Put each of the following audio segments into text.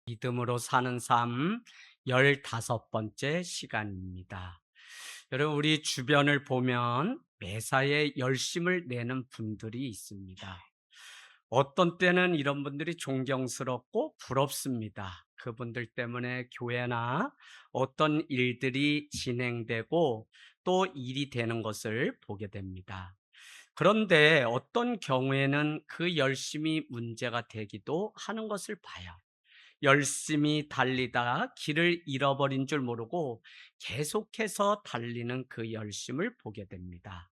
믿음으로 사는 삶 15번째 시간입니다. 여러분, 우리 주변을 보면 매사에 열심을 내는 분들이 있습니다. 어떤 때는 이런 분들이 존경스럽고 부럽습니다. 그분들 때문에 교회나 어떤 일들이 진행되고 또 일이 되는 것을 보게 됩니다. 그런데 어떤 경우에는 그 열심이 문제가 되기도 하는 것을 봐요. 열심히 달리다가 길을 잃어버린 줄 모르고 계속해서 달리는 그 열심을 보게 됩니다.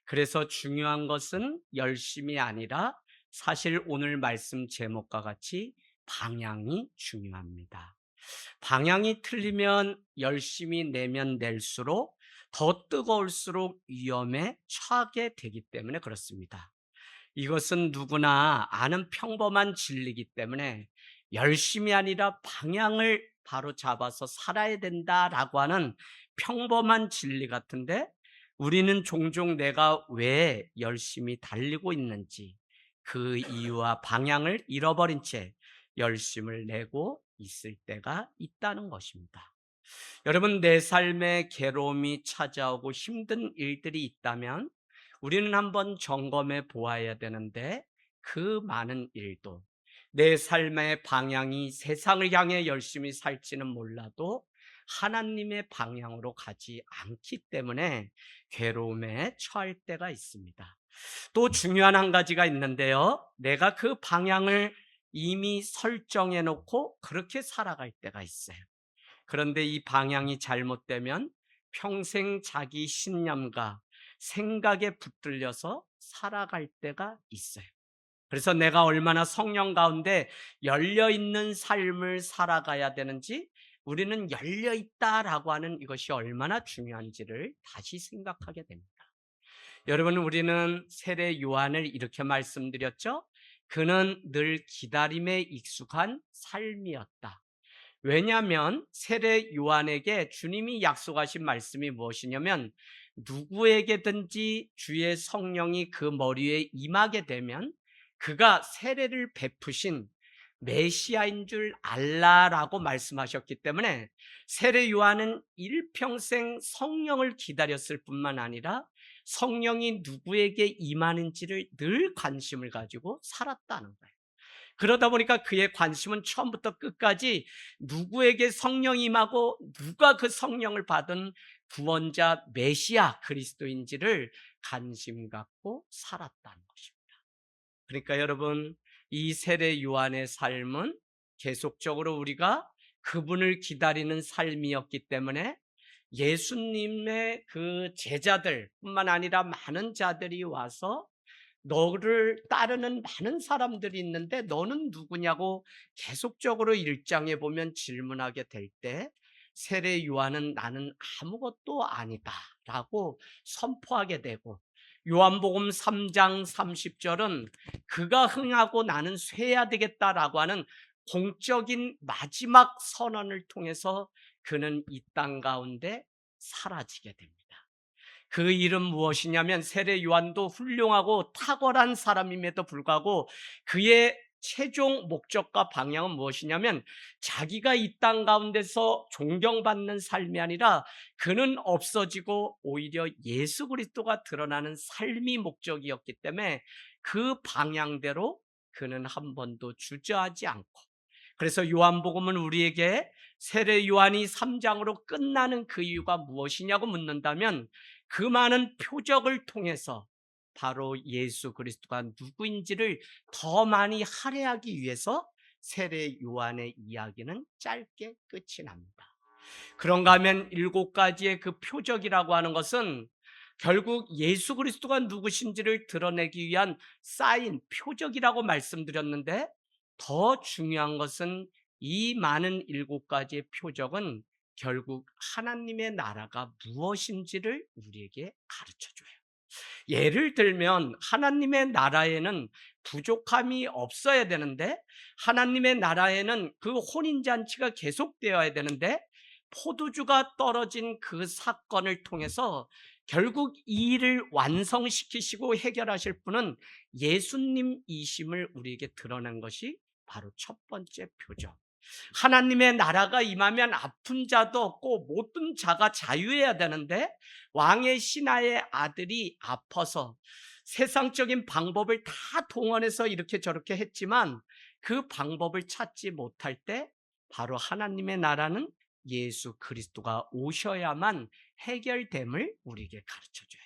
그래서 중요한 것은 열심이 아니라 사실 오늘 말씀 제목과 같이 방향이 중요합니다. 방향이 틀리면 열심히 내면 낼수록 더 뜨거울수록 위험에 처하게 되기 때문에 그렇습니다. 이것은 누구나 아는 평범한 진리이기 때문에 열심이 아니라 방향을 바로 잡아서 살아야 된다라고 하는 평범한 진리 같은데, 우리는 종종 내가 왜 열심히 달리고 있는지 그 이유와 방향을 잃어버린 채 열심을 내고 있을 때가 있다는 것입니다. 여러분, 내 삶에 괴로움이 찾아오고 힘든 일들이 있다면 우리는 한번 점검해 보아야 되는데, 그 많은 일도 내 삶의 방향이 세상을 향해 열심히 살지는 몰라도 하나님의 방향으로 가지 않기 때문에 괴로움에 처할 때가 있습니다. 또 중요한 한 가지가 있는데요, 내가 그 방향을 이미 설정해 놓고 그렇게 살아갈 때가 있어요. 그런데 이 방향이 잘못되면 평생 자기 신념과 생각에 붙들려서 살아갈 때가 있어요. 그래서 내가 얼마나 성령 가운데 열려있는 삶을 살아가야 되는지, 우리는 열려있다라고 하는 이것이 얼마나 중요한지를 다시 생각하게 됩니다. 여러분, 우리는 세례 요한을 이렇게 말씀드렸죠. 그는 늘 기다림에 익숙한 삶이었다. 왜냐하면 세례 요한에게 주님이 약속하신 말씀이 무엇이냐면, 누구에게든지 주의 성령이 그 머리에 임하게 되면 그가 세례를 베푸신 메시아인 줄 알라라고 말씀하셨기 때문에, 세례 요한은 일평생 성령을 기다렸을 뿐만 아니라 성령이 누구에게 임하는지를 늘 관심을 가지고 살았다는 거예요. 그러다 보니까 그의 관심은 처음부터 끝까지 누구에게 성령이 임하고 누가 그 성령을 받은 구원자 메시아 그리스도인지를 관심 갖고 살았다는 것입니다. 그러니까 여러분, 이 세례 요한의 삶은 계속적으로 우리가 그분을 기다리는 삶이었기 때문에 예수님의 그 제자들뿐만 아니라 많은 자들이 와서 너를 따르는 많은 사람들이 있는데 너는 누구냐고 계속적으로 1장에 보면 질문하게 될 때, 세례 요한은 나는 아무것도 아니다 라고 선포하게 되고, 요한복음 3장 30절은 그가 흥하고 나는 쇠해야 되겠다라고 하는 공적인 마지막 선언을 통해서 그는 이 땅 가운데 사라지게 됩니다. 그 일은 무엇이냐면, 세례 요한도 훌륭하고 탁월한 사람임에도 불구하고 그의 최종 목적과 방향은 무엇이냐면, 자기가 이 땅 가운데서 존경받는 삶이 아니라 그는 없어지고 오히려 예수 그리스도가 드러나는 삶이 목적이었기 때문에 그 방향대로 그는 한 번도 주저하지 않고, 그래서 요한복음은 우리에게 세례 요한이 3장으로 끝나는 그 이유가 무엇이냐고 묻는다면, 그 많은 표적을 통해서 바로 예수 그리스도가 누구인지를 더 많이 할애하기 위해서 세례 요한의 이야기는 짧게 끝이 납니다. 그런가 하면 7가지의 그 표적이라고 하는 것은 결국 예수 그리스도가 누구신지를 드러내기 위한 사인, 표적이라고 말씀드렸는데, 더 중요한 것은 이 많은 7가지의 표적은 결국 하나님의 나라가 무엇인지를 우리에게 가르쳐 줘요. 예를 들면 하나님의 나라에는 부족함이 없어야 되는데, 하나님의 나라에는 그 혼인잔치가 계속되어야 되는데, 포도주가 떨어진 그 사건을 통해서 결국 이 일을 완성시키시고 해결하실 분은 예수님이심을 우리에게 드러낸 것이 바로 첫 번째 표적. 하나님의 나라가 임하면 아픈 자도 없고 모든 자가 자유해야 되는데 왕의 신하의 아들이 아파서 세상적인 방법을 다 동원해서 이렇게 저렇게 했지만 그 방법을 찾지 못할 때 바로 하나님의 나라는 예수 그리스도가 오셔야만 해결됨을 우리에게 가르쳐줘요.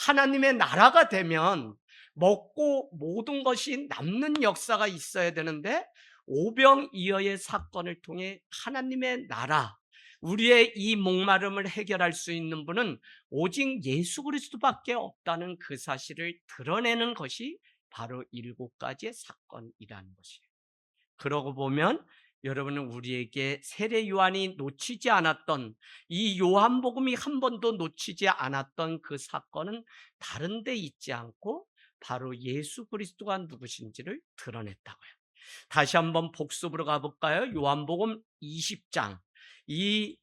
하나님의 나라가 되면 먹고 모든 것이 남는 역사가 있어야 되는데 오병이어의 사건을 통해 하나님의 나라, 우리의 이 목마름을 해결할 수 있는 분은 오직 예수 그리스도밖에 없다는 그 사실을 드러내는 것이 바로 7가지의 사건이라는 것이에요. 그러고 보면 여러분은 우리에게 세례 요한이 놓치지 않았던, 이 요한복음이 한 번도 놓치지 않았던 그 사건은 다른 데 있지 않고 바로 예수 그리스도가 누구신지를 드러냈다고요. 다시 한번 복습으로 가볼까요? 요한복음 20장. 이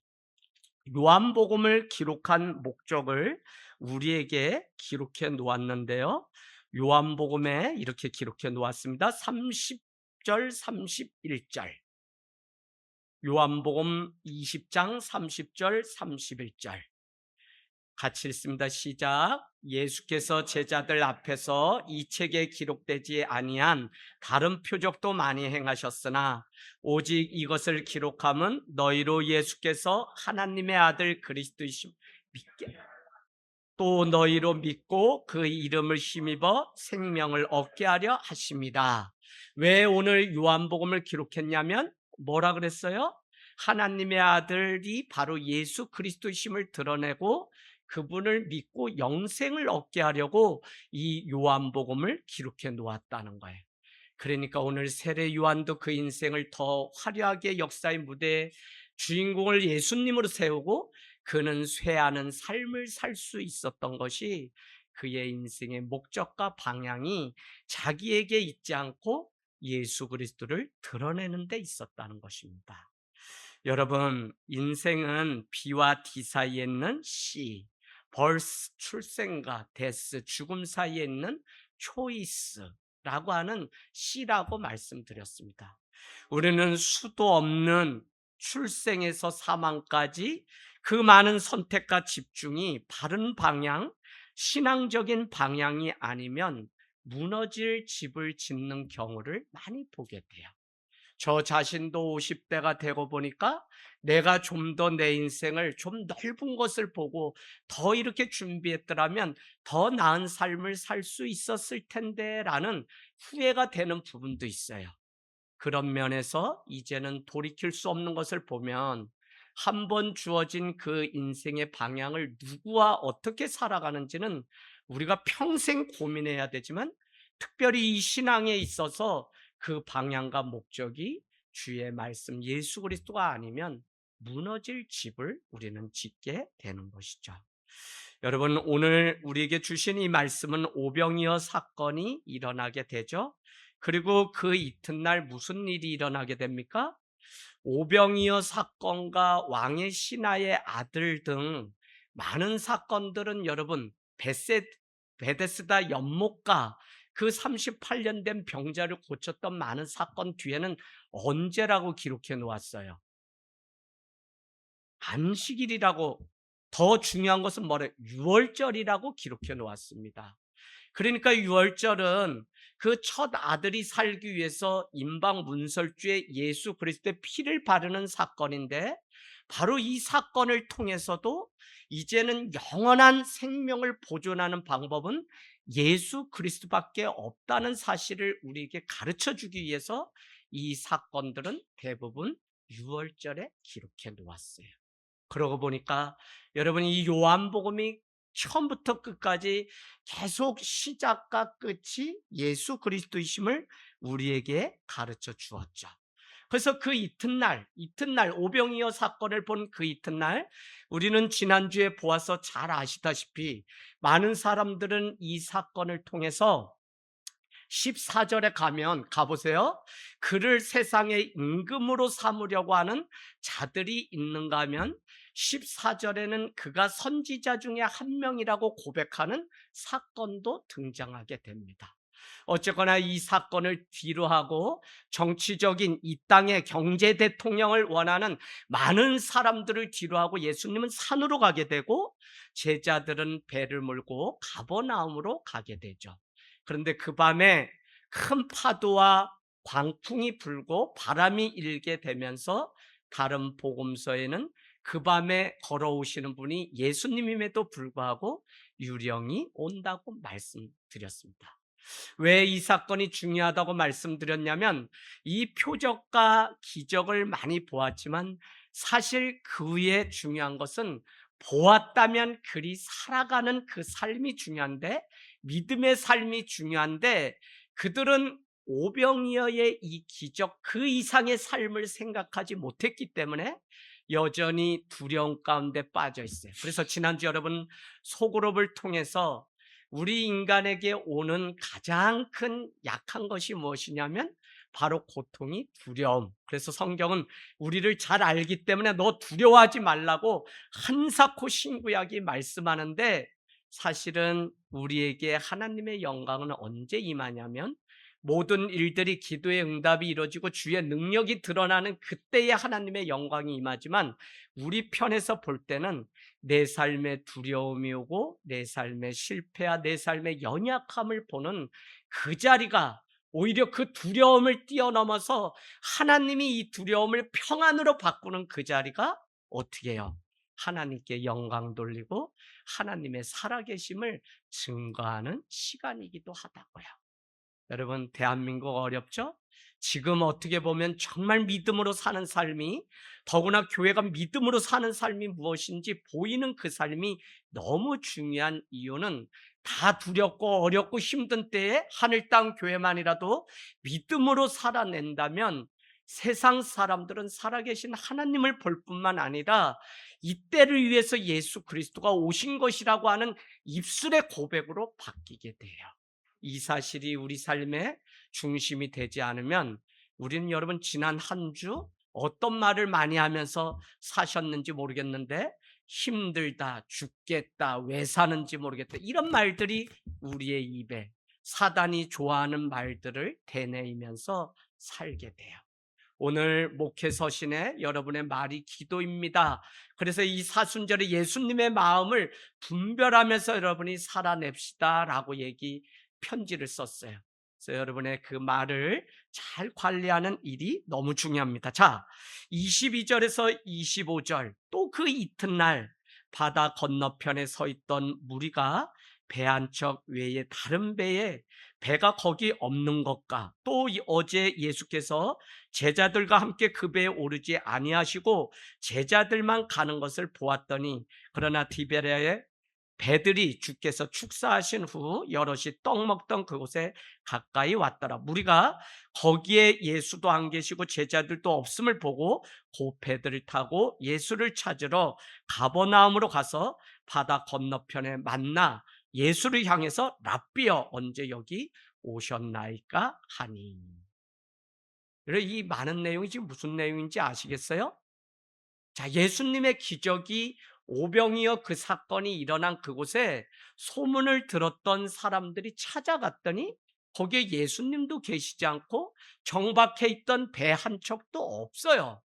요한복음을 기록한 목적을 우리에게 기록해 놓았는데요. 요한복음에 이렇게 기록해 놓았습니다. 30절, 31절. 요한복음 20장 30절, 31절. 같이 읽습니다. 시작. 예수께서 제자들 앞에서 이 책에 기록되지 아니한 다른 표적도 많이 행하셨으나 오직 이것을 기록함은 너희로 예수께서 하나님의 아들 그리스도이심 믿게, 또 너희로 믿고 그 이름을 힘입어 생명을 얻게 하려 하십니다. 왜 오늘 요한복음을 기록했냐면 뭐라 그랬어요? 하나님의 아들이 바로 예수 그리스도이심을 드러내고 그분을 믿고 영생을 얻게 하려고 이 요한복음을 기록해 놓았다는 거예요. 그러니까 오늘 세례 요한도 그 인생을 더 화려하게 역사의 무대에 주인공을 예수님으로 세우고 그는 쇠하는 삶을 살 수 있었던 것이 그의 인생의 목적과 방향이 자기에게 있지 않고 예수 그리스도를 드러내는 데 있었다는 것입니다. 여러분, 인생은 B와 D 사이에 있는 C, 벌스 출생과 데스 죽음 사이에 있는 초이스라고 하는 C라고 말씀드렸습니다. 우리는 수도 없는 출생에서 사망까지 그 많은 선택과 집중이 바른 방향, 신앙적인 방향이 아니면 무너질 집을 짓는 경우를 많이 보게 돼요. 저 자신도 50대가 되고 보니까 내가 좀 더 내 인생을 좀 넓은 것을 보고 더 이렇게 준비했더라면 더 나은 삶을 살 수 있었을 텐데 라는 후회가 되는 부분도 있어요. 그런 면에서 이제는 돌이킬 수 없는 것을 보면 한 번 주어진 그 인생의 방향을 누구와 어떻게 살아가는지는 우리가 평생 고민해야 되지만 특별히 이 신앙에 있어서 그 방향과 목적이 주의 말씀 예수 그리스도가 아니면 무너질 집을 우리는 짓게 되는 것이죠. 여러분, 오늘 우리에게 주신 이 말씀은 오병이어 사건이 일어나게 되죠. 그리고 그 이튿날 무슨 일이 일어나게 됩니까? 오병이어 사건과 왕의 신하의 아들 등 많은 사건들은 여러분 베데스다 연못가 그 38년 된 병자를 고쳤던 많은 사건 뒤에는 언제라고 기록해 놓았어요? 안식일이라고, 더 중요한 것은 뭐래? 유월절이라고 기록해 놓았습니다. 그러니까 유월절은 그 첫 아들이 살기 위해서 임방 문설주에 예수 그리스도의 피를 바르는 사건인데 바로 이 사건을 통해서도 이제는 영원한 생명을 보존하는 방법은 예수 그리스도밖에 없다는 사실을 우리에게 가르쳐 주기 위해서 이 사건들은 대부분 유월절에 기록해 놓았어요. 그러고 보니까 여러분, 이 요한복음이 처음부터 끝까지 계속 시작과 끝이 예수 그리스도이심을 우리에게 가르쳐 주었죠. 그래서 그 이튿날 오병이어 사건을 본 그 이튿날 우리는 지난주에 보아서 잘 아시다시피 많은 사람들은 이 사건을 통해서 14절에 가보세요. 그를 세상의 임금으로 삼으려고 하는 자들이 있는가 하면 14절에는 그가 선지자 중에 한 명이라고 고백하는 사건도 등장하게 됩니다. 어쨌거나 이 사건을 뒤로하고 정치적인 이 땅의 경제 대통령을 원하는 많은 사람들을 뒤로하고 예수님은 산으로 가게 되고 제자들은 배를 몰고 가버나움으로 가게 되죠. 그런데 그 밤에 큰 파도와 광풍이 불고 바람이 일게 되면서 다른 복음서에는 그 밤에 걸어오시는 분이 예수님임에도 불구하고 유령이 온다고 말씀드렸습니다. 왜 이 사건이 중요하다고 말씀드렸냐면 이 표적과 기적을 많이 보았지만 사실 그 위에 중요한 것은 보았다면 그리 살아가는 그 삶이 중요한데, 믿음의 삶이 중요한데, 그들은 오병이어의 이 기적 그 이상의 삶을 생각하지 못했기 때문에 여전히 두려움 가운데 빠져 있어요. 그래서 지난주 여러분 소그룹을 통해서 우리 인간에게 오는 가장 큰 약한 것이 무엇이냐면 바로 고통이 두려움. 그래서 성경은 우리를 잘 알기 때문에 너 두려워하지 말라고 한사코 신구약이 말씀하는데, 사실은 우리에게 하나님의 영광은 언제 임하냐면 모든 일들이 기도의 응답이 이루어지고 주의 능력이 드러나는 그때에 하나님의 영광이 임하지만, 우리 편에서 볼 때는 내 삶의 두려움이 오고 내 삶의 실패와 내 삶의 연약함을 보는 그 자리가, 오히려 그 두려움을 뛰어넘어서 하나님이 이 두려움을 평안으로 바꾸는 그 자리가 어떻게 해요? 하나님께 영광 돌리고 하나님의 살아계심을 증거하는 시간이기도 하다고요. 여러분, 대한민국 어렵죠? 지금 어떻게 보면 정말 믿음으로 사는 삶이, 더구나 교회가 믿음으로 사는 삶이 무엇인지 보이는 그 삶이 너무 중요한 이유는, 다 두렵고 어렵고 힘든 때에 하늘 땅 교회만이라도 믿음으로 살아낸다면 세상 사람들은 살아계신 하나님을 볼 뿐만 아니라 이때를 위해서 예수 그리스도가 오신 것이라고 하는 입술의 고백으로 바뀌게 돼요. 이 사실이 우리 삶의 중심이 되지 않으면 우리는, 여러분, 지난 한 주 어떤 말을 많이 하면서 사셨는지 모르겠는데, 힘들다, 죽겠다, 왜 사는지 모르겠다, 이런 말들이 우리의 입에 사단이 좋아하는 말들을 되뇌이면서 살게 돼요. 오늘 목회 서신에 여러분의 말이 기도입니다. 그래서 이 사순절에 예수님의 마음을 분별하면서 여러분이 살아냅시다 라고 편지를 썼어요. 그래서 여러분의 그 말을 잘 관리하는 일이 너무 중요합니다. 자, 22절에서 25절, 또 그 이튿날 바다 건너편에 서 있던 무리가 배 한 척 외에 다른 배에 배가 거기 없는 것과, 또 어제 예수께서 제자들과 함께 그 배에 오르지 아니하시고 제자들만 가는 것을 보았더니, 그러나 디베랴의 배들이 주께서 축사하신 후 여럿이 떡 먹던 그곳에 가까이 왔더라. 무리가 거기에 예수도 안 계시고 제자들도 없음을 보고 그 배들을 타고 예수를 찾으러 가버나움으로 가서 바다 건너편에 만나 예수를 향해서 랍비여, 언제 여기 오셨나이까 하니. 이 많은 내용이 지금 무슨 내용인지 아시겠어요? 자, 예수님의 기적이, 오병이어 그 사건이 일어난 그곳에 소문을 들었던 사람들이 찾아갔더니 거기에 예수님도 계시지 않고 정박해 있던 배 한 척도 없어요.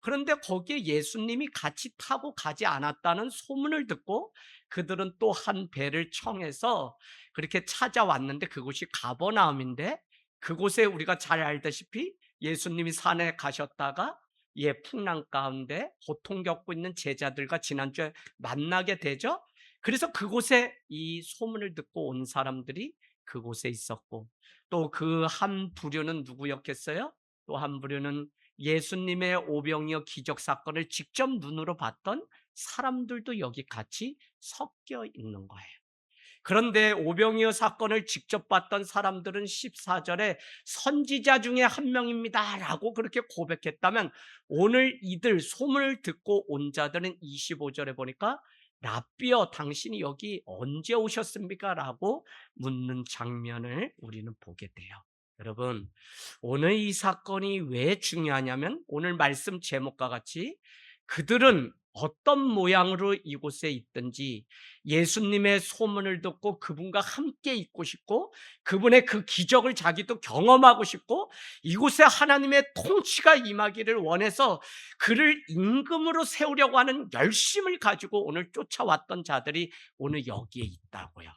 그런데 거기에 예수님이 같이 타고 가지 않았다는 소문을 듣고 그들은 또 한 배를 청해서 그렇게 찾아왔는데, 그곳이 가버나움인데, 그곳에 우리가 잘 알다시피 예수님이 산에 가셨다가 풍랑 가운데 고통 겪고 있는 제자들과 지난주에 만나게 되죠. 그래서 그곳에 이 소문을 듣고 온 사람들이 그곳에 있었고, 또 그 한 부류는 누구였겠어요? 또 한 부류는 예수님의 오병이어 기적 사건을 직접 눈으로 봤던 사람들도 여기 같이 섞여 있는 거예요. 그런데 오병이어 사건을 직접 봤던 사람들은 14절에 선지자 중에 한 명입니다 라고 그렇게 고백했다면, 오늘 이들 소문을 듣고 온 자들은 25절에 보니까 랍비여, 당신이 여기 언제 오셨습니까? 라고 묻는 장면을 우리는 보게 돼요. 여러분, 오늘 이 사건이 왜 중요하냐면 오늘 말씀 제목과 같이 그들은 어떤 모양으로 이곳에 있든지 예수님의 소문을 듣고 그분과 함께 있고 싶고 그분의 그 기적을 자기도 경험하고 싶고 이곳에 하나님의 통치가 임하기를 원해서 그를 임금으로 세우려고 하는 열심을 가지고 오늘 쫓아왔던 자들이 오늘 여기에 있다고요.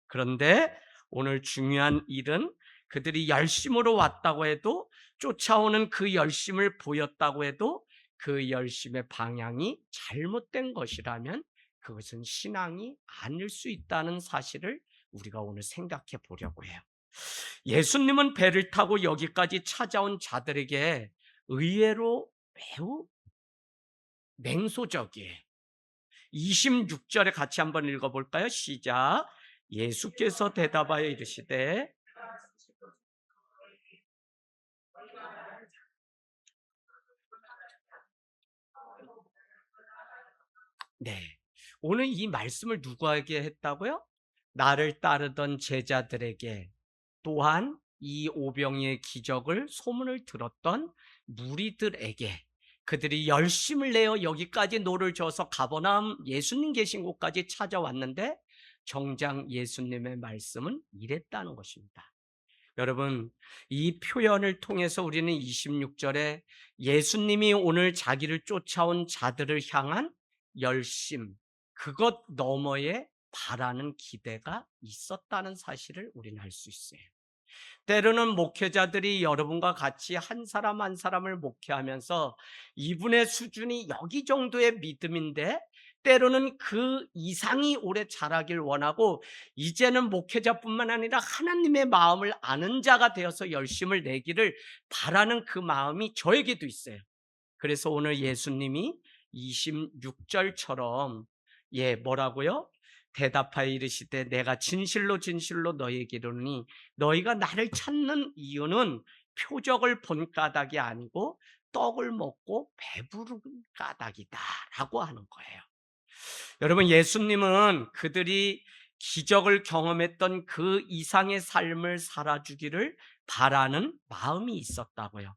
그런데 오늘 중요한 일은 그들이 열심으로 왔다고 해도 쫓아오는 그 열심을 보였다고 해도 그 열심의 방향이 잘못된 것이라면 그것은 신앙이 아닐 수 있다는 사실을 우리가 오늘 생각해 보려고 해요. 예수님은 배를 타고 여기까지 찾아온 자들에게 의외로 매우 냉소적이에요. 26절에 같이 한번 읽어볼까요? 시작. 예수께서 대답하여 이르시되 네. 오늘 이 말씀을 누구에게 했다고요? 나를 따르던 제자들에게 또한 이 오병이의 기적을 소문을 들었던 무리들에게 그들이 열심을 내어 여기까지 노를 저어서 가버나움 예수님 계신 곳까지 찾아왔는데 정작 예수님의 말씀은 이랬다는 것입니다. 여러분, 이 표현을 통해서 우리는 26절에 예수님이 오늘 자기를 쫓아온 자들을 향한 열심, 그것 너머에 바라는 기대가 있었다는 사실을 우리는 알 수 있어요. 때로는 목회자들이 여러분과 같이 한 사람 한 사람을 목회하면서 이분의 수준이 여기 정도의 믿음인데 때로는 그 이상이 오래 자라길 원하고 이제는 목회자뿐만 아니라 하나님의 마음을 아는 자가 되어서 열심을 내기를 바라는 그 마음이 저에게도 있어요. 그래서 오늘 예수님이 26절처럼 뭐라고요? 대답하여 이르시되 내가 진실로 진실로 너희에게 이르노니 너희가 나를 찾는 이유는 표적을 본 까닭이 아니고 떡을 먹고 배부른 까닭이다 라고 하는 거예요. 여러분, 예수님은 그들이 기적을 경험했던 그 이상의 삶을 살아주기를 바라는 마음이 있었다고요.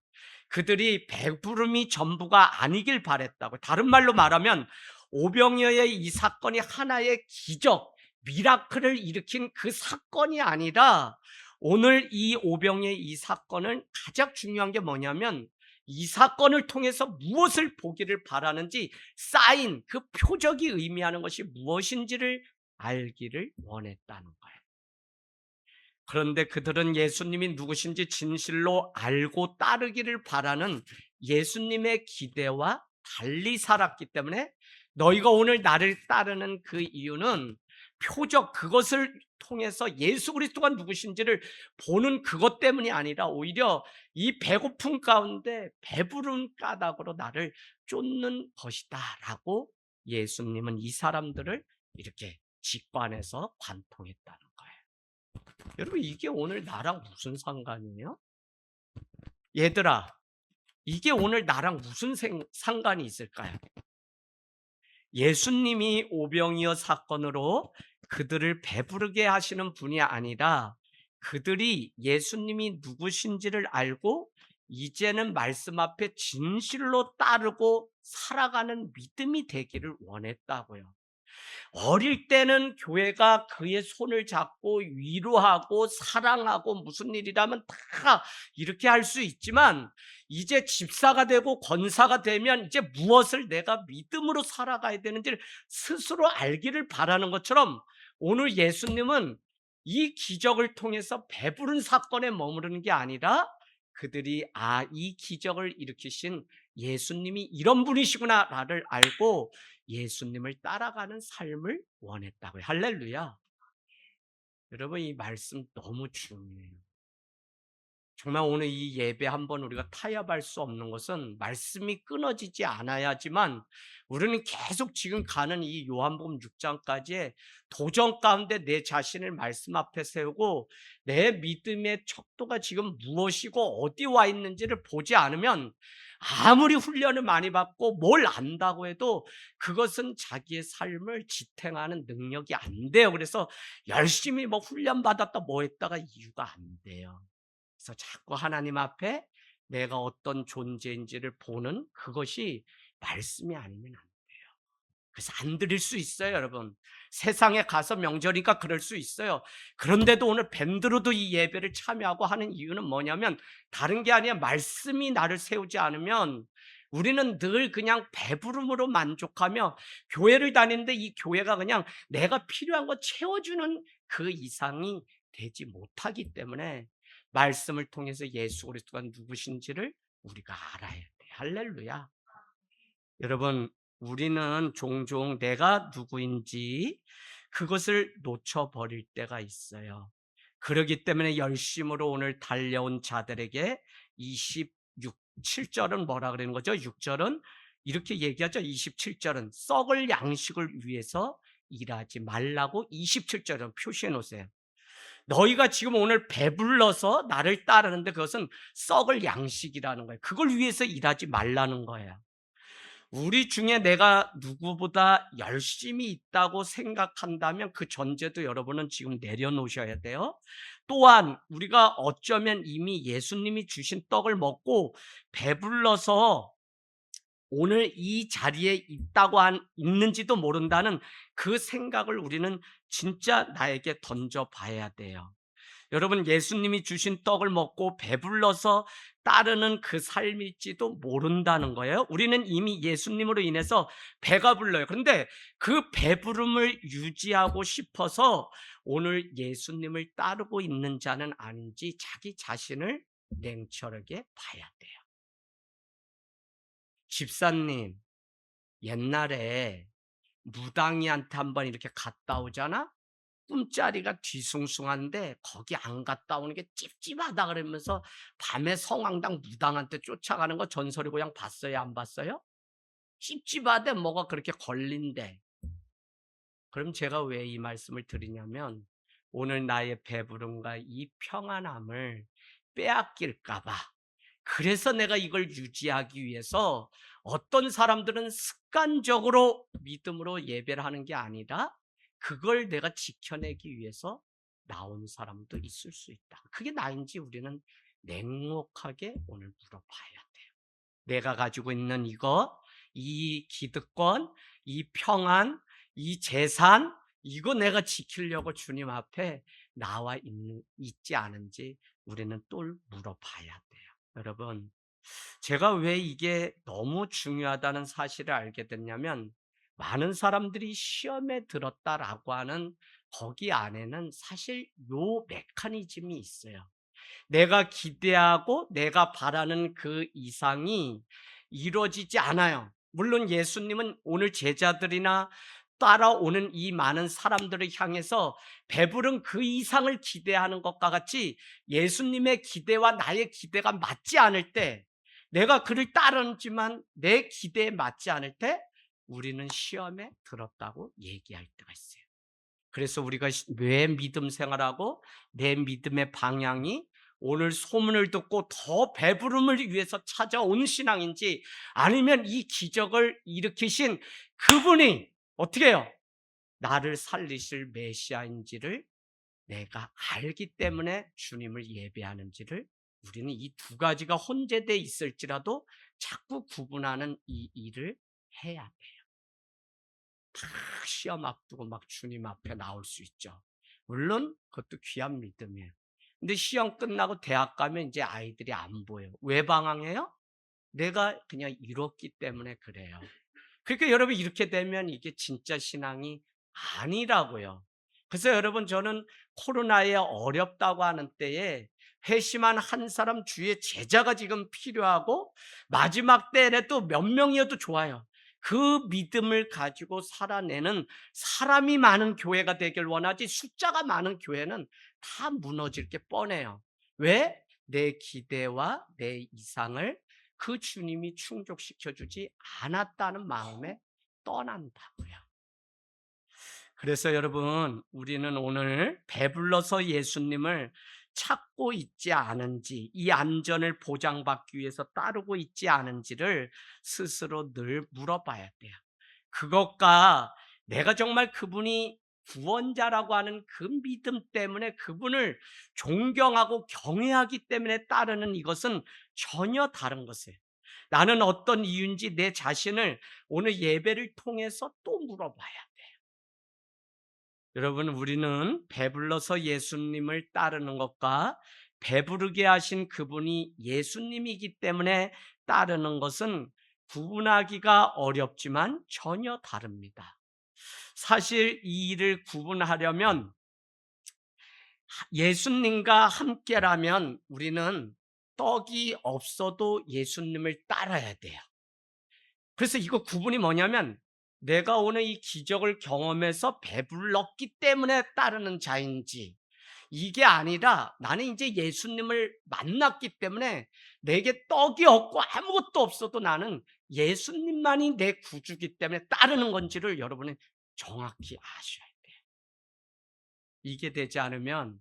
그들이 배부름이 전부가 아니길 바랬다고. 다른 말로 말하면 오병이어의 이 사건이 하나의 기적, 미라클을 일으킨 그 사건이 아니라 오늘 이 오병이어의 이 사건은 가장 중요한 게 뭐냐면 이 사건을 통해서 무엇을 보기를 바라는지 사인, 그 표적이 의미하는 것이 무엇인지를 알기를 원했다는 거예요. 그런데 그들은 예수님이 누구신지 진실로 알고 따르기를 바라는 예수님의 기대와 달리 살았기 때문에 너희가 오늘 나를 따르는 그 이유는 표적, 그것을 통해서 예수 그리스도가 누구신지를 보는 그것 때문이 아니라 오히려 이 배고픔 가운데 배부른 까닭으로 나를 쫓는 것이다 라고 예수님은 이 사람들을 이렇게 직관해서 관통했다는 거예요. 여러분, 이게 오늘 나랑 무슨 상관이에요? 얘들아, 이게 오늘 나랑 무슨 상관이 있을까요? 예수님이 오병이어 사건으로 그들을 배부르게 하시는 분이 아니라 그들이 예수님이 누구신지를 알고 이제는 말씀 앞에 진실로 따르고 살아가는 믿음이 되기를 원했다고요. 어릴 때는 교회가 그의 손을 잡고 위로하고 사랑하고 무슨 일이라면 다 이렇게 할 수 있지만 이제 집사가 되고 권사가 되면 이제 무엇을 내가 믿음으로 살아가야 되는지를 스스로 알기를 바라는 것처럼 오늘 예수님은 이 기적을 통해서 배부른 사건에 머무르는 게 아니라 그들이 이 기적을 일으키신 예수님이 이런 분이시구나를 알고 예수님을 따라가는 삶을 원했다고요. 할렐루야. 여러분, 이 말씀 너무 중요해요. 정말 오늘 이 예배 한번 우리가 타협할 수 없는 것은 말씀이 끊어지지 않아야지만 우리는 계속 지금 가는 이 요한복음 6장까지의 도전 가운데 내 자신을 말씀 앞에 세우고 내 믿음의 척도가 지금 무엇이고 어디 와 있는지를 보지 않으면 아무리 훈련을 많이 받고 뭘 안다고 해도 그것은 자기의 삶을 지탱하는 능력이 안 돼요. 그래서 열심히 뭐 훈련 받았다 뭐 했다가 이유가 안 돼요. 그래서 자꾸 하나님 앞에 내가 어떤 존재인지를 보는 그것이 말씀이 아니면 안 돼요. 그래서 안 드릴 수 있어요, 여러분. 세상에 가서 명절이니까 그럴 수 있어요. 그런데도 오늘 밴드로도 이 예배를 참여하고 하는 이유는 뭐냐면 다른 게 아니라 말씀이 나를 세우지 않으면 우리는 늘 그냥 배부름으로 만족하며 교회를 다니는데 이 교회가 그냥 내가 필요한 거 채워주는 그 이상이 되지 못하기 때문에 말씀을 통해서 예수 그리스도가 누구신지를 우리가 알아야 돼. 할렐루야. 여러분, 우리는 종종 내가 누구인지 그것을 놓쳐버릴 때가 있어요. 그렇기 때문에 열심으로 오늘 달려온 자들에게 7절은 뭐라 그러는 거죠? 6절은 이렇게 얘기하죠. 27절은 썩을 양식을 위해서 일하지 말라고 27절은 표시해 놓으세요. 너희가 지금 오늘 배불러서 나를 따르는데 그것은 썩을 양식이라는 거예요. 그걸 위해서 일하지 말라는 거예요. 우리 중에 내가 누구보다 열심히 있다고 생각한다면 그 전제도 여러분은 지금 내려놓으셔야 돼요. 또한 우리가 어쩌면 이미 예수님이 주신 떡을 먹고 배불러서 오늘 이 자리에 있는지도 모른다는 그 생각을 우리는 진짜 나에게 던져봐야 돼요. 여러분, 예수님이 주신 떡을 먹고 배불러서 따르는 그 삶일지도 모른다는 거예요. 우리는 이미 예수님으로 인해서 배가 불러요. 그런데 그 배부름을 유지하고 싶어서 오늘 예수님을 따르고 있는 자는 아닌지 자기 자신을 냉철하게 봐야 돼요. 집사님, 옛날에 무당이한테 한번 이렇게 갔다 오잖아? 꿈자리가 뒤숭숭한데 거기 안 갔다 오는 게 찝찝하다 그러면서 밤에 성황당 무당한테 쫓아가는 거 전설이 고향 봤어요? 안 봤어요? 찝찝하대 뭐가 그렇게 걸린대. 그럼 제가 왜 이 말씀을 드리냐면 오늘 나의 배부름과 이 평안함을 빼앗길까 봐. 그래서 내가 이걸 유지하기 위해서 어떤 사람들은 습관적으로 믿음으로 예배를 하는 게 아니라 그걸 내가 지켜내기 위해서 나온 사람도 있을 수 있다. 그게 나인지 우리는 냉혹하게 오늘 물어봐야 돼요. 내가 가지고 있는 이거, 이 기득권, 이 평안, 이 재산, 이거 내가 지키려고 주님 앞에 있지 않은지 우리는 또 물어봐야 돼요. 여러분, 제가 왜 이게 너무 중요하다는 사실을 알게 됐냐면 많은 사람들이 시험에 들었다라고 하는 거기 안에는 사실 요 메커니즘이 있어요. 내가 기대하고 내가 바라는 그 이상이 이루어지지 않아요. 물론 예수님은 오늘 제자들이나 따라오는 이 많은 사람들을 향해서 배부른 그 이상을 기대하는 것과 같이 예수님의 기대와 나의 기대가 맞지 않을 때 내가 그를 따르지만 내 기대에 맞지 않을 때 우리는 시험에 들었다고 얘기할 때가 있어요. 그래서 우리가 왜 믿음 생활하고 내 믿음의 방향이 오늘 소문을 듣고 더 배부름을 위해서 찾아온 신앙인지 아니면 이 기적을 일으키신 그분이 어떻게 해요? 나를 살리실 메시아인지를 내가 알기 때문에 주님을 예배하는지를 우리는 이 두 가지가 혼재되어 있을지라도 자꾸 구분하는 이 일을 해야 돼요. 다 시험 앞두고 막 주님 앞에 나올 수 있죠. 물론 그것도 귀한 믿음이에요. 근데 시험 끝나고 대학 가면 이제 아이들이 안 보여요. 왜 방황해요? 내가 그냥 이뤘기 때문에 그래요. 그러니까 여러분 이렇게 되면 이게 진짜 신앙이 아니라고요. 그래서 여러분 저는 코로나에 어렵다고 하는 때에 회심한 한 사람 주위에 제자가 지금 필요하고 마지막 때에 또 몇 명이어도 좋아요. 그 믿음을 가지고 살아내는 사람이 많은 교회가 되길 원하지 숫자가 많은 교회는 다 무너질 게 뻔해요. 왜? 내 기대와 내 이상을 그 주님이 충족시켜주지 않았다는 마음에 떠난다고요. 그래서 여러분 우리는 오늘 배불러서 예수님을 찾고 있지 않은지 이 안전을 보장받기 위해서 따르고 있지 않은지를 스스로 늘 물어봐야 돼요. 그것과 내가 정말 그분이 구원자라고 하는 그 믿음 때문에 그분을 존경하고 경외하기 때문에 따르는 이것은 전혀 다른 것이에요. 나는 어떤 이유인지 내 자신을 오늘 예배를 통해서 또 물어봐야 돼. 여러분, 우리는 배불러서 예수님을 따르는 것과 배부르게 하신 그분이 예수님이기 때문에 따르는 것은 구분하기가 어렵지만 전혀 다릅니다. 사실 이 일을 구분하려면 예수님과 함께라면 우리는 떡이 없어도 예수님을 따라야 돼요. 그래서 이거 구분이 뭐냐면 내가 오늘 이 기적을 경험해서 배불렀기 때문에 따르는 자인지, 이게 아니라 나는 이제 예수님을 만났기 때문에 내게 떡이 없고 아무것도 없어도 나는 예수님만이 내 구주기 때문에 따르는 건지를 여러분은 정확히 아셔야 돼요. 이게 되지 않으면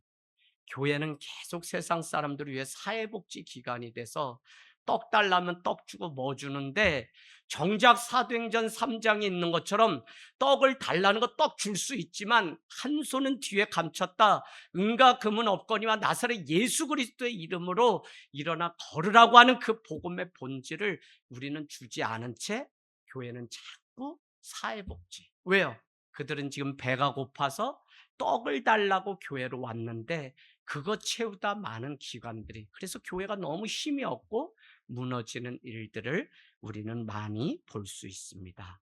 교회는 계속 세상 사람들을 위해 사회복지 기관이 돼서 떡 달라면 떡 주고 뭐 주는데, 정작 사도행전 3장에 있는 것처럼 떡을 달라는 거 떡 줄 수 있지만 한 손은 뒤에 감췄다. 은과 금은 없거니와 나사렛 예수 그리스도의 이름으로 일어나 걸으라고 하는 그 복음의 본질을 우리는 주지 않은 채 교회는 자꾸 사회복지. 왜요? 그들은 지금 배가 고파서 떡을 달라고 교회로 왔는데 그거 채우다 많은 기관들이, 그래서 교회가 너무 힘이 없고 무너지는 일들을 우리는 많이 볼 수 있습니다.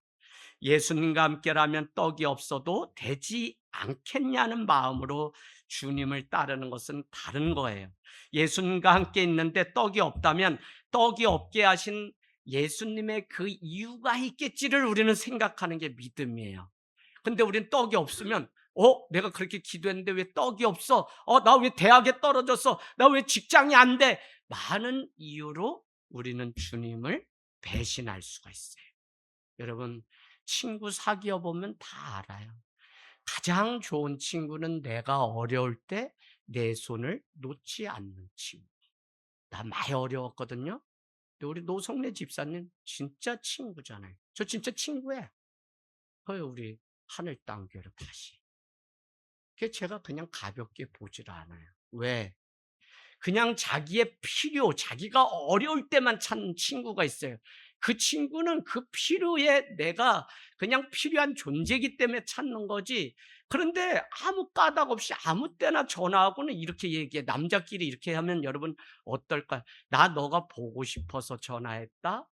예수님과 함께라면 떡이 없어도 되지 않겠냐는 마음으로 주님을 따르는 것은 다른 거예요. 예수님과 함께 있는데 떡이 없다면 떡이 없게 하신 예수님의 그 이유가 있겠지를 우리는 생각하는 게 믿음이에요. 근데 우리는 떡이 없으면 내가 그렇게 기도했는데 왜 떡이 없어? 나 왜 대학에 떨어졌어? 나 왜 직장이 안 돼? 많은 이유로 우리는 주님을 배신할 수가 있어요. 여러분, 친구 사귀어 보면 다 알아요. 가장 좋은 친구는 내가 어려울 때 내 손을 놓지 않는 친구. 나 많이 어려웠거든요. 근데 우리 노성래 집사님 진짜 친구잖아요. 저 진짜 친구예요. 우리 하늘 땅 교회로 다시. 그 제가 그냥 가볍게 보질 않아요. 왜? 그냥 자기의 필요, 자기가 어려울 때만 찾는 친구가 있어요. 그 친구는 그 필요에 내가 그냥 필요한 존재이기 때문에 찾는 거지. 그런데 아무 까닭 없이 아무 때나 전화하고는 이렇게 얘기해. 남자끼리 이렇게 하면 여러분 어떨까요? 나 너가 보고 싶어서 전화했다?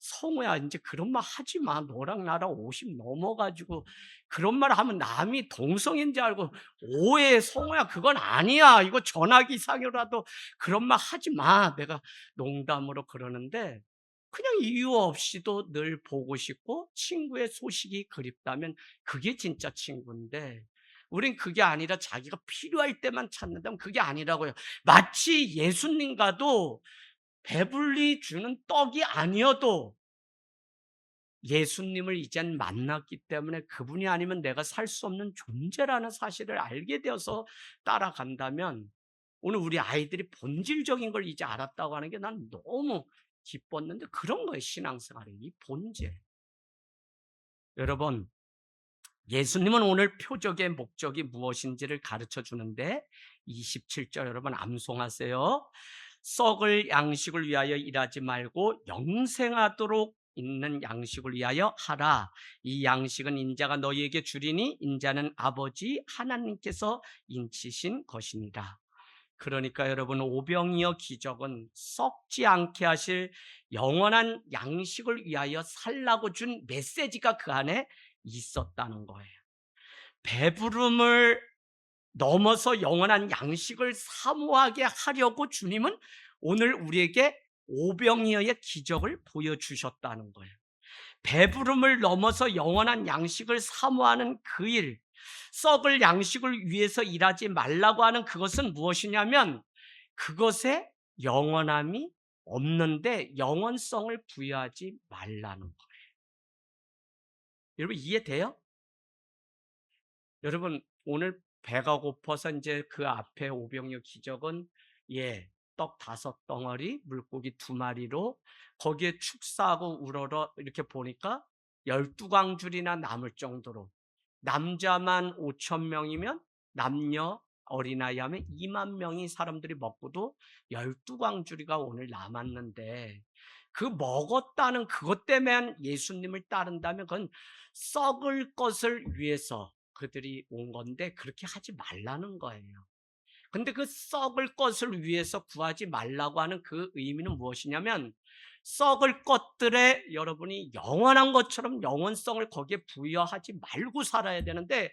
성우야, 이제 그런 말 하지 마. 너랑 나랑 50 넘어가지고 그런 말 하면 남이 동성인 줄 알고 오해. 성우야, 그건 아니야. 이거 전화기 상으로라도 그런 말 하지 마. 내가 농담으로 그러는데 그냥 이유 없이도 늘 보고 싶고 친구의 소식이 그립다면 그게 진짜 친구인데, 우린 그게 아니라 자기가 필요할 때만 찾는다면 그게 아니라고요. 마치 예수님과도 배불리 주는 떡이 아니어도 예수님을 이젠 만났기 때문에 그분이 아니면 내가 살 수 없는 존재라는 사실을 알게 되어서 따라간다면, 오늘 우리 아이들이 본질적인 걸 이제 알았다고 하는 게 난 너무 기뻤는데, 그런 거예요. 신앙생활의 이 본질. 여러분, 예수님은 오늘 표적의 목적이 무엇인지를 가르쳐 주는데 27절 여러분 암송하세요. 썩을 양식을 위하여 일하지 말고 영생하도록 있는 양식을 위하여 하라. 이 양식은 인자가 너희에게 주리니 인자는 아버지 하나님께서 인치신 것이니라. 그러니까 여러분, 오병이어 기적은 썩지 않게 하실 영원한 양식을 위하여 살라고 준 메시지가 그 안에 있었다는 거예요. 배부름을 넘어서 영원한 양식을 사모하게 하려고 주님은 오늘 우리에게 오병이어의 기적을 보여주셨다는 거예요. 배부름을 넘어서 영원한 양식을 사모하는 그 일, 썩을 양식을 위해서 일하지 말라고 하는 그것은 무엇이냐면 그것에 영원함이 없는데 영원성을 부여하지 말라는 거예요. 여러분, 이해돼요? 여러분, 오늘 배가 고파서 이제 그 앞에 오병이어 기적은 떡 5덩어리, 물고기 2마리로 거기에 축사하고 우러러 이렇게 보니까 12광줄이나 남을 정도로, 남자만 5,000명이면 남녀 어린아이 하면 2만 명이 사람들이 먹고도 12광주리가 오늘 남았는데 그 먹었다는 그것 때문에 예수님을 따른다면 그건 썩을 것을 위해서 그들이 온 건데 그렇게 하지 말라는 거예요. 근데 그 썩을 것을 위해서 구하지 말라고 하는 그 의미는 무엇이냐면 썩을 것들에 여러분이 영원한 것처럼 영원성을 거기에 부여하지 말고 살아야 되는데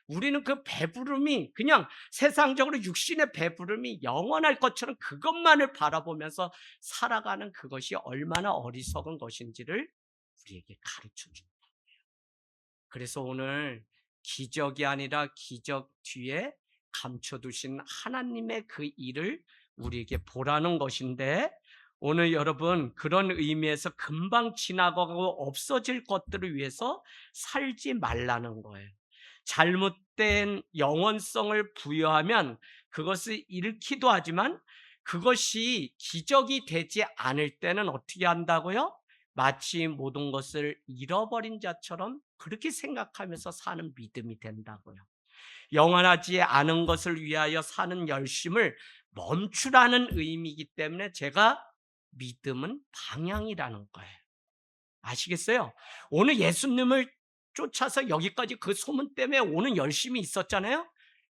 우리는 그 배부름이 그냥 세상적으로 육신의 배부름이 영원할 것처럼 그것만을 바라보면서 살아가는 그것이 얼마나 어리석은 것인지를 우리에게 가르쳐 줍니다. 그래서 오늘 기적이 아니라 기적 뒤에 감춰두신 하나님의 그 일을 우리에게 보라는 것인데 오늘 여러분 그런 의미에서 금방 지나가고 없어질 것들을 위해서 살지 말라는 거예요. 잘못된 영원성을 부여하면 그것을 잃기도 하지만 그것이 기적이 되지 않을 때는 어떻게 한다고요? 마치 모든 것을 잃어버린 자처럼 그렇게 생각하면서 사는 믿음이 된다고요. 영원하지 않은 것을 위하여 사는 열심을 멈추라는 의미이기 때문에 제가 믿음은 방향이라는 거예요. 아시겠어요? 오늘 예수님을 쫓아서 여기까지 그 소문 때문에 오는 열심이 있었잖아요.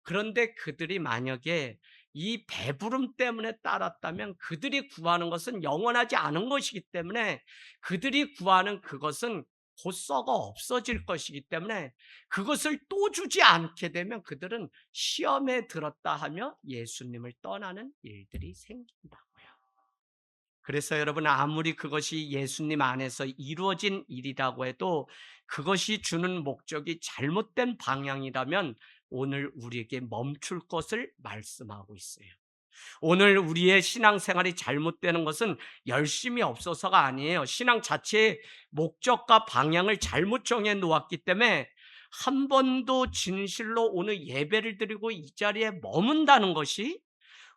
그런데 그들이 만약에 이 배부름 때문에 따랐다면 그들이 구하는 것은 영원하지 않은 것이기 때문에 그들이 구하는 그것은 곧 썩어 없어질 것이기 때문에 그것을 또 주지 않게 되면 그들은 시험에 들었다 하며 예수님을 떠나는 일들이 생긴다고요. 그래서 여러분 아무리 그것이 예수님 안에서 이루어진 일이라고 해도 그것이 주는 목적이 잘못된 방향이라면 오늘 우리에게 멈출 것을 말씀하고 있어요. 오늘 우리의 신앙생활이 잘못되는 것은 열심이 없어서가 아니에요. 신앙 자체의 목적과 방향을 잘못 정해 놓았기 때문에 한 번도 진실로 오늘 예배를 드리고 이 자리에 머문다는 것이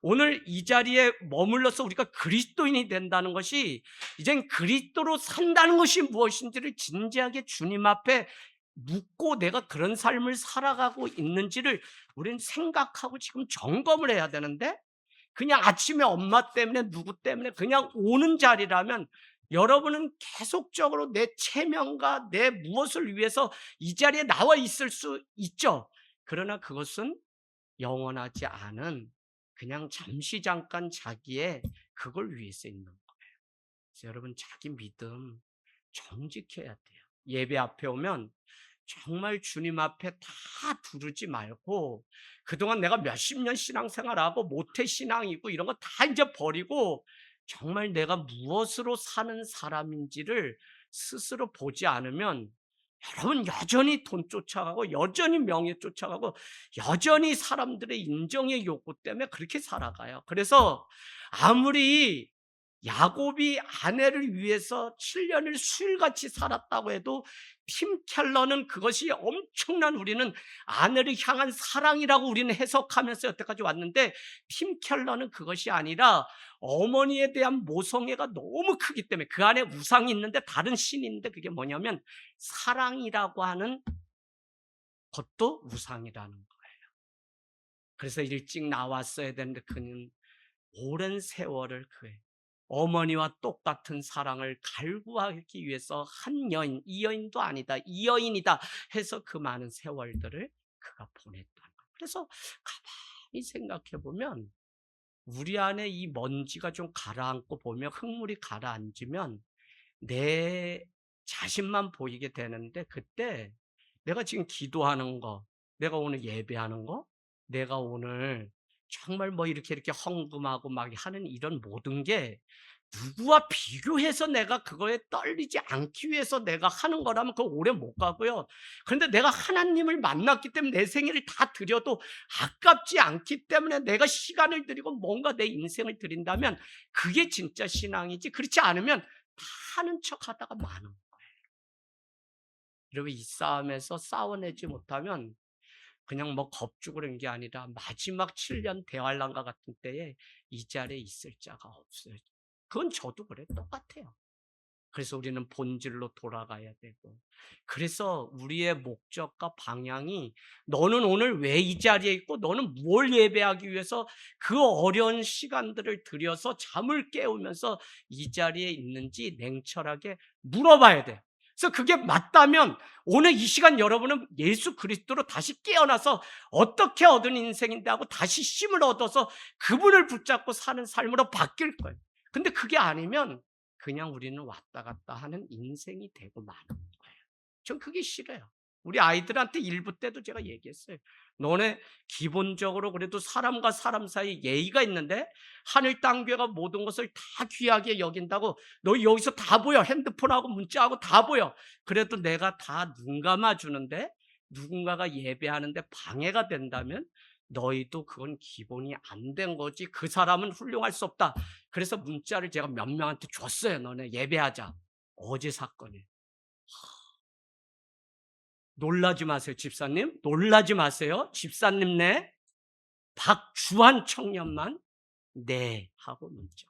오늘 이 자리에 머물러서 우리가 그리스도인이 된다는 것이 이젠 그리스도로 산다는 것이 무엇인지를 진지하게 주님 앞에 묻고 내가 그런 삶을 살아가고 있는지를 우리는 생각하고 지금 점검을 해야 되는데 그냥 아침에 엄마 때문에 누구 때문에 그냥 오는 자리라면 여러분은 계속적으로 내 체면과 내 무엇을 위해서 이 자리에 나와 있을 수 있죠. 그러나 그것은 영원하지 않은 그냥 잠시 잠깐 자기의 그걸 위해서 있는 거예요. 그래서 여러분 자기 믿음 정직해야 돼요. 예배 앞에 오면 정말 주님 앞에 다 두르지 말고 그동안 내가 몇십 년 신앙생활하고 모태신앙이고 이런 거 다 이제 버리고 정말 내가 무엇으로 사는 사람인지를 스스로 보지 않으면 여러분 여전히 돈 쫓아가고 여전히 명예 쫓아가고 여전히 사람들의 인정의 욕구 때문에 그렇게 살아가요. 그래서 아무리 야곱이 아내를 위해서 7년을 수일같이 살았다고 해도 팀 켈러는 그것이 엄청난 우리는 아내를 향한 사랑이라고 우리는 해석하면서 여태까지 왔는데 팀 켈러는 그것이 아니라 어머니에 대한 모성애가 너무 크기 때문에 그 안에 우상이 있는데 다른 신이 있는데 그게 뭐냐면 사랑이라고 하는 것도 우상이라는 거예요. 그래서 일찍 나왔어야 되는데 그는 오랜 세월을 그의 어머니와 똑같은 사랑을 갈구하기 위해서 한 여인, 이 여인도 아니다, 이 여인이다 해서 그 많은 세월들을 그가 보냈다는 거예요. 그래서 가만히 생각해 보면 우리 안에 이 먼지가 좀 가라앉고 보면 흙물이 가라앉으면 내 자신만 보이게 되는데 그때 내가 지금 기도하는 거, 내가 오늘 예배하는 거, 내가 오늘 정말 뭐 이렇게 헌금하고 막 하는 이런 모든 게 누구와 비교해서 내가 그거에 떨리지 않기 위해서 내가 하는 거라면 그거 오래 못 가고요. 그런데 내가 하나님을 만났기 때문에 내 생일을 다 드려도 아깝지 않기 때문에 내가 시간을 드리고 뭔가 내 인생을 드린다면 그게 진짜 신앙이지 그렇지 않으면 다 하는 척 하다가 마는 거예요. 여러분 이 싸움에서 싸워내지 못하면 그냥 뭐 겁주고는 게 아니라 마지막 7년 대환란과 같은 때에 이 자리에 있을 자가 없어요. 그건 저도 그래 똑같아요. 그래서 우리는 본질로 돌아가야 되고, 그래서 우리의 목적과 방향이 너는 오늘 왜 이 자리에 있고 너는 뭘 예배하기 위해서 그 어려운 시간들을 들여서 잠을 깨우면서 이 자리에 있는지 냉철하게 물어봐야 돼. 그래서 그게 맞다면 오늘 이 시간 여러분은 예수 그리스도로 다시 깨어나서 어떻게 얻은 인생인데 하고 다시 힘을 얻어서 그분을 붙잡고 사는 삶으로 바뀔 거예요. 근데 그게 아니면 그냥 우리는 왔다 갔다 하는 인생이 되고 마는 거예요. 전 그게 싫어요. 우리 아이들한테 일부 때도 제가 얘기했어요. 너네 기본적으로 그래도 사람과 사람 사이 예의가 있는데 하늘 땅 괴가 모든 것을 다 귀하게 여긴다고 너 여기서 다 보여. 핸드폰하고 문자하고 다 보여. 그래도 내가 다 눈 감아주는데 누군가가 예배하는데 방해가 된다면 너희도 그건 기본이 안 된 거지. 그 사람은 훌륭할 수 없다. 그래서 문자를 제가 몇 명한테 줬어요. 너네 예배하자. 어제 사건이에요. 놀라지 마세요, 집사님. 놀라지 마세요. 집사님네 박주한 청년만 네 하고 문자.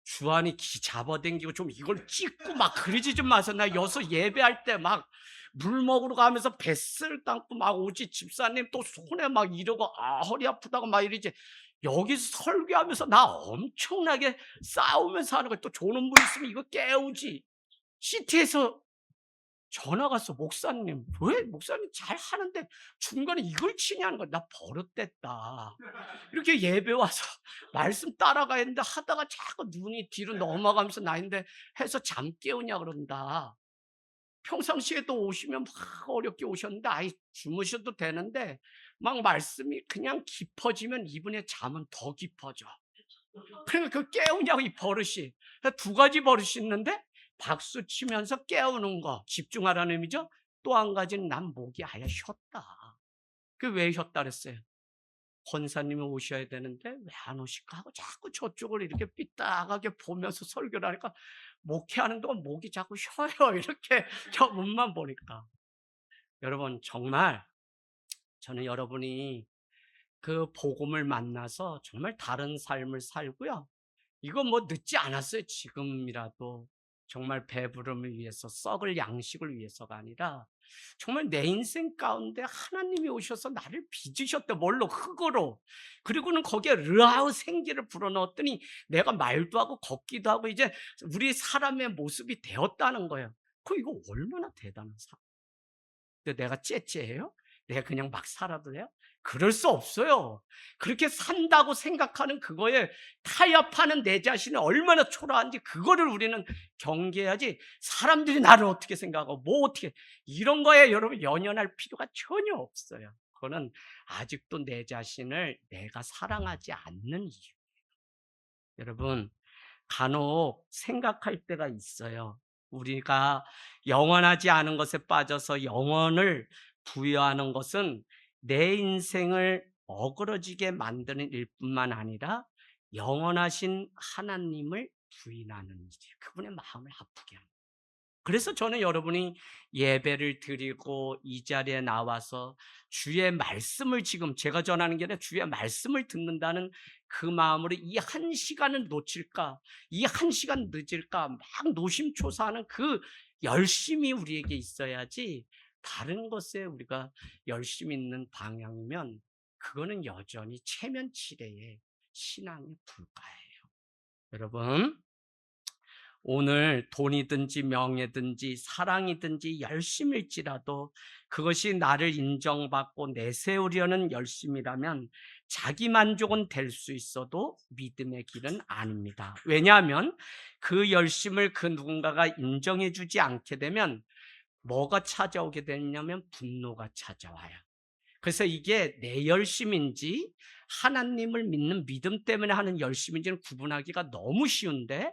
주한이 기 잡아당기고 좀 이걸 찍고 막 그러지 좀 마세요. 나 여기서 예배할 때 막 물 먹으러 가면서 뱃을 담고 막 오지. 집사님 또 손에 막 이러고 허리 아프다고 막 이러지. 여기서 설교하면서 나 엄청나게 싸우면서 하는 거야. 또 조는 분 있으면 이거 깨우지. 시티에서 전화가 왔어. 목사님, 왜 목사님 잘 하는데 중간에 이걸 치냐는 거야. 나 버릇됐다. 이렇게 예배 와서 말씀 따라가야 했는데 하다가 자꾸 눈이 뒤로 넘어가면서 나인데 해서 잠 깨우냐 그런다. 평상시에도 오시면 막 어렵게 오셨는데 아이 주무셔도 되는데 막 말씀이 그냥 깊어지면 이분의 잠은 더 깊어져. 그러니까 그 깨우냐고 이 버릇이. 두 가지 버릇이 있는데 박수 치면서 깨우는 거 집중하라는 의미죠. 또 한 가지는 난 목이 아예 쉬었다. 그 왜 쉬었다 그랬어요? 권사님이 오셔야 되는데 왜 안 오실까 하고 자꾸 저쪽을 이렇게 삐딱하게 보면서 설교를 하니까 목회하는 동안 목이 자꾸 쉬어요. 이렇게 저 문만 보니까. 여러분 정말 저는 여러분이 그 복음을 만나서 정말 다른 삶을 살고요. 이건 뭐 늦지 않았어요. 지금이라도 정말 배부름을 위해서 썩을 양식을 위해서가 아니라 정말 내 인생 가운데 하나님이 오셔서 나를 빚으셨대. 뭘로? 흙으로. 그리고는 거기에 르하우 생기를 불어넣었더니 내가 말도 하고 걷기도 하고 이제 우리 사람의 모습이 되었다는 거예요. 이거 얼마나 대단한 사. 근데 내가 째째해요? 내가 그냥 막 살아도 돼요? 그럴 수 없어요. 그렇게 산다고 생각하는 그거에 타협하는 내 자신이 얼마나 초라한지 그거를 우리는 경계해야지. 사람들이 나를 어떻게 생각하고 뭐 어떻게 이런 거에 여러분 연연할 필요가 전혀 없어요. 그거는 아직도 내 자신을 내가 사랑하지 않는 이유. 여러분 간혹 생각할 때가 있어요. 우리가 영원하지 않은 것에 빠져서 영원을 부여하는 것은 내 인생을 어그러지게 만드는 일뿐만 아니라 영원하신 하나님을 부인하는 일이에요. 그분의 마음을 아프게 합니다. 그래서 저는 여러분이 예배를 드리고 이 자리에 나와서 주의 말씀을 지금 제가 전하는 게 아니라 주의 말씀을 듣는다는 그 마음으로 이 한 시간을 놓칠까, 이 한 시간 늦을까 막 노심초사하는 그 열심이 우리에게 있어야지. 다른 것에 우리가 열심히 있는 방향이면 그거는 여전히 체면치레의 신앙의 불가예요. 여러분 오늘 돈이든지 명예든지 사랑이든지 열심일지라도 그것이 나를 인정받고 내세우려는 열심이라면 자기 만족은 될 수 있어도 믿음의 길은 아닙니다. 왜냐하면 그 열심을 그 누군가가 인정해 주지 않게 되면 뭐가 찾아오게 되냐면 분노가 찾아와요. 그래서 이게 내 열심인지 하나님을 믿는 믿음 때문에 하는 열심인지는 구분하기가 너무 쉬운데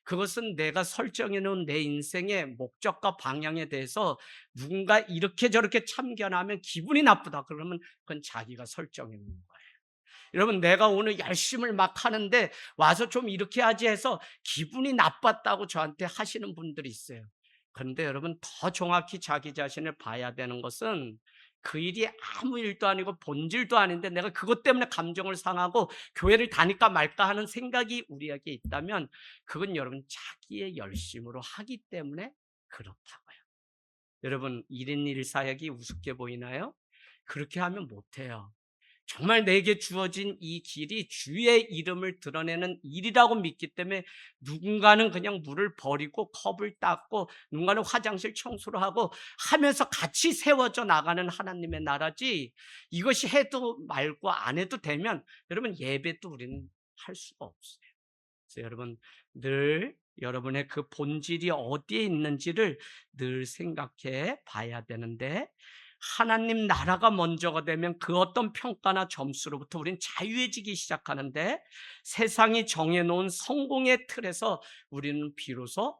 그것은 내가 설정해 놓은 내 인생의 목적과 방향에 대해서 누군가 이렇게 저렇게 참견하면 기분이 나쁘다. 그러면 그건 자기가 설정해 놓은 거예요. 여러분 내가 오늘 열심을 막 하는데 와서 좀 이렇게 하지 해서 기분이 나빴다고 저한테 하시는 분들이 있어요. 그런데 여러분 더 정확히 자기 자신을 봐야 되는 것은 그 일이 아무 일도 아니고 본질도 아닌데 내가 그것 때문에 감정을 상하고 교회를 다닐까 말까 하는 생각이 우리에게 있다면 그건 여러분 자기의 열심으로 하기 때문에 그렇다고요. 여러분 1인 1사역이 우습게 보이나요? 그렇게 하면 못해요. 정말 내게 주어진 이 길이 주의 이름을 드러내는 일이라고 믿기 때문에 누군가는 그냥 물을 버리고 컵을 닦고 누군가는 화장실 청소를 하고 하면서 같이 세워져 나가는 하나님의 나라지, 이것이 해도 말고 안 해도 되면 여러분 예배도 우리는 할 수가 없어요. 그래서 여러분 늘 여러분의 그 본질이 어디에 있는지를 늘 생각해 봐야 되는데, 하나님 나라가 먼저가 되면 그 어떤 평가나 점수로부터 우리는 자유해지기 시작하는데, 세상이 정해놓은 성공의 틀에서 우리는 비로소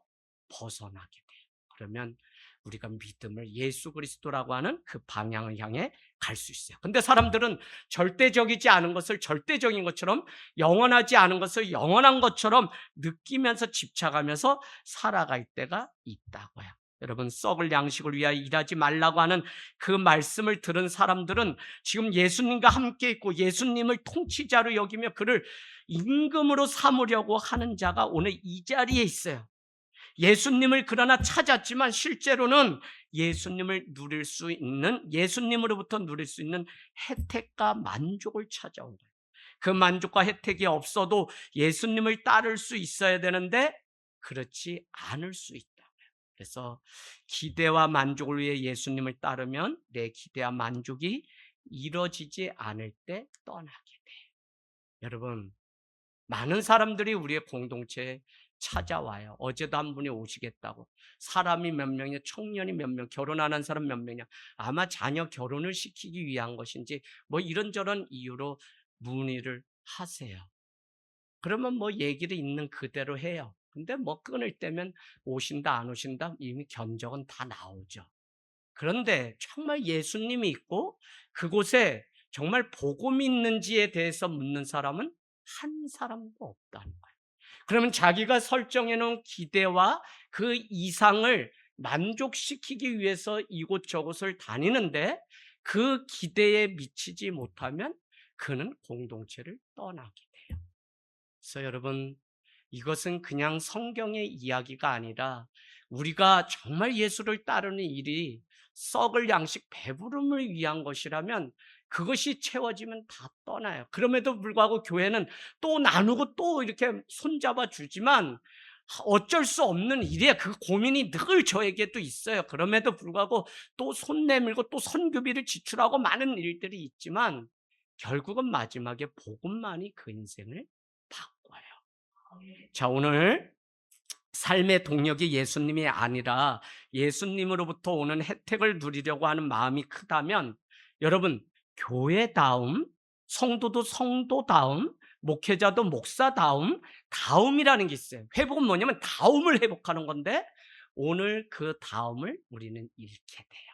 벗어나게 돼요. 그러면 우리가 믿음을 예수 그리스도라고 하는 그 방향을 향해 갈 수 있어요. 근데 사람들은 절대적이지 않은 것을 절대적인 것처럼, 영원하지 않은 것을 영원한 것처럼 느끼면서 집착하면서 살아갈 때가 있다고요. 여러분 썩을 양식을 위하여 일하지 말라고 하는 그 말씀을 들은 사람들은 지금 예수님과 함께 있고 예수님을 통치자로 여기며 그를 임금으로 삼으려고 하는 자가 오늘 이 자리에 있어요. 예수님을 그러나 찾았지만 실제로는 예수님을 누릴 수 있는, 예수님으로부터 누릴 수 있는 혜택과 만족을 찾아온 거예요. 그 만족과 혜택이 없어도 예수님을 따를 수 있어야 되는데 그렇지 않을 수 있다. 그래서 기대와 만족을 위해 예수님을 따르면 내 기대와 만족이 이루어지지 않을 때 떠나게 돼. 여러분 많은 사람들이 우리의 공동체에 찾아와요. 어제도 한 분이 오시겠다고. 사람이 몇 명이냐, 청년이 몇 명, 결혼 안 한 사람 몇 명이냐. 아마 자녀 결혼을 시키기 위한 것인지 뭐 이런저런 이유로 문의를 하세요. 그러면 뭐 얘기를 있는 그대로 해요. 근데 뭐 끊을 때면 오신다 안 오신다 이미 견적은 다 나오죠. 그런데 정말 예수님이 있고 그곳에 정말 복음이 있는지에 대해서 묻는 사람은 한 사람도 없다는 거예요. 그러면 자기가 설정해 놓은 기대와 그 이상을 만족시키기 위해서 이곳저곳을 다니는데 그 기대에 미치지 못하면 그는 공동체를 떠나게 돼요. 그래서 여러분 이것은 그냥 성경의 이야기가 아니라 우리가 정말 예수를 따르는 일이 썩을 양식 배부름을 위한 것이라면 그것이 채워지면 다 떠나요. 그럼에도 불구하고 교회는 또 나누고 또 이렇게 손잡아 주지만 어쩔 수 없는 일이에요. 그 고민이 늘 저에게도 있어요. 그럼에도 불구하고 또 손 내밀고 또 선교비를 지출하고 많은 일들이 있지만 결국은 마지막에 복음만이 그 인생을 바꿔요. 자, 오늘 삶의 동력이 예수님이 아니라 예수님으로부터 오는 혜택을 누리려고 하는 마음이 크다면 여러분 교회다움, 성도도 성도다움, 목회자도 목사다움, 다움이라는 게 있어요. 회복은 뭐냐면 다움을 회복하는 건데 오늘 그 다움을 우리는 잃게 돼요.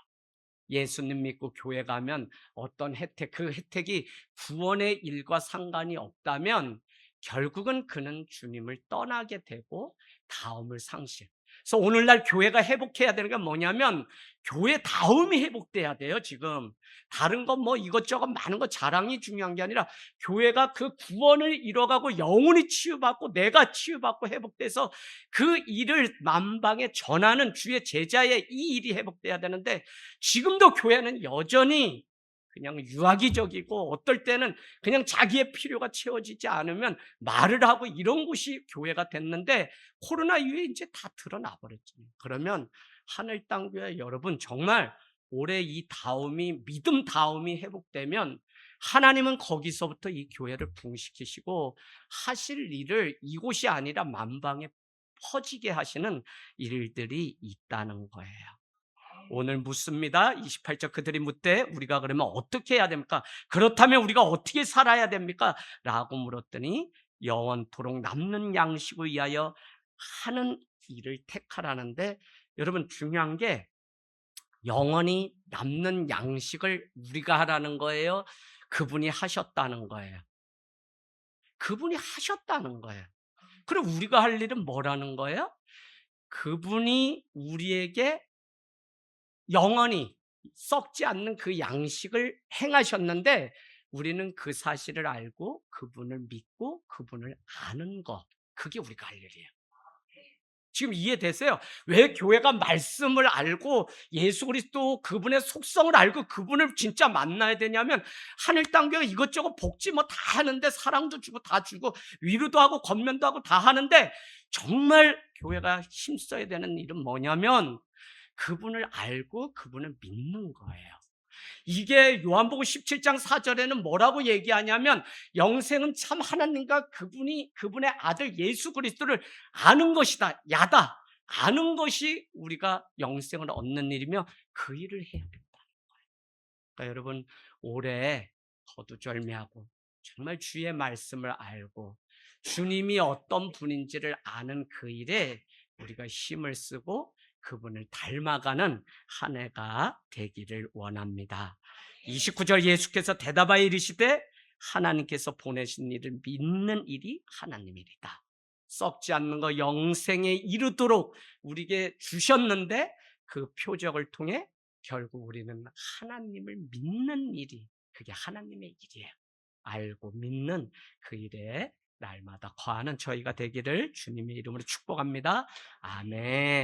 예수님 믿고 교회 가면 어떤 혜택, 그 혜택이 구원의 일과 상관이 없다면 결국은 그는 주님을 떠나게 되고 다음을 상실. 그래서 오늘날 교회가 회복해야 되는 게 뭐냐면 교회 다음이 회복돼야 돼요. 지금 다른 건 뭐 이것저것 많은 거 자랑이 중요한 게 아니라 교회가 그 구원을 이뤄가고 영혼이 치유받고 내가 치유받고 회복돼서 그 일을 만방에 전하는 주의 제자의 이 일이 회복돼야 되는데 지금도 교회는 여전히 그냥 유아기적이고 어떨 때는 그냥 자기의 필요가 채워지지 않으면 말을 하고 이런 곳이 교회가 됐는데 코로나 이후에 이제 다 드러나 버렸잖아요. 그러면 하늘 땅 교회 여러분 정말 올해 이 다움이 믿음 다움이 회복되면 하나님은 거기서부터 이 교회를 부흥시키시고 하실 일을 이곳이 아니라 만방에 퍼지게 하시는 일들이 있다는 거예요. 오늘 묻습니다. 28절 그들이 묻되 우리가 그러면 어떻게 해야 됩니까? 그렇다면 우리가 어떻게 살아야 됩니까? 라고 물었더니 영원토록 남는 양식을 위하여 하는 일을 택하라는데 여러분 중요한 게 영원히 남는 양식을 우리가 하라는 거예요? 그분이 하셨다는 거예요. 그분이 하셨다는 거예요. 그럼 우리가 할 일은 뭐라는 거예요? 그분이 우리에게 영원히 썩지 않는 그 양식을 행하셨는데 우리는 그 사실을 알고 그분을 믿고 그분을 아는 것, 그게 우리가 할 일이에요. 지금 이해되세요? 왜 교회가 말씀을 알고 예수 그리스도 그분의 속성을 알고 그분을 진짜 만나야 되냐면, 하늘 땅 교회 이것저것 복지 뭐 다 하는데, 사랑도 주고 다 주고 위로도 하고 권면도 하고 다 하는데, 정말 교회가 힘써야 되는 일은 뭐냐면 그분을 알고 그분을 믿는 거예요. 이게 요한복음 17장 4절에는 뭐라고 얘기하냐면, 영생은 참 하나님과 그분의 아들 예수 그리스도를 아는 것이다. 야다. 아는 것이 우리가 영생을 얻는 일이며 그 일을 해야 된다. 그러니까 여러분, 올해 거두절미하고 정말 주의 말씀을 알고 주님이 어떤 분인지를 아는 그 일에 우리가 힘을 쓰고 그분을 닮아가는 한 해가 되기를 원합니다. 29절, 예수께서 대답하여 이르시되 하나님께서 보내신 일을 믿는 일이 하나님 일이다. 썩지 않는 거 영생에 이르도록 우리에게 주셨는데, 그 표적을 통해 결국 우리는 하나님을 믿는 일이, 그게 하나님의 일이에요. 알고 믿는 그 일에 날마다 거하는 저희가 되기를 주님의 이름으로 축복합니다. 아멘.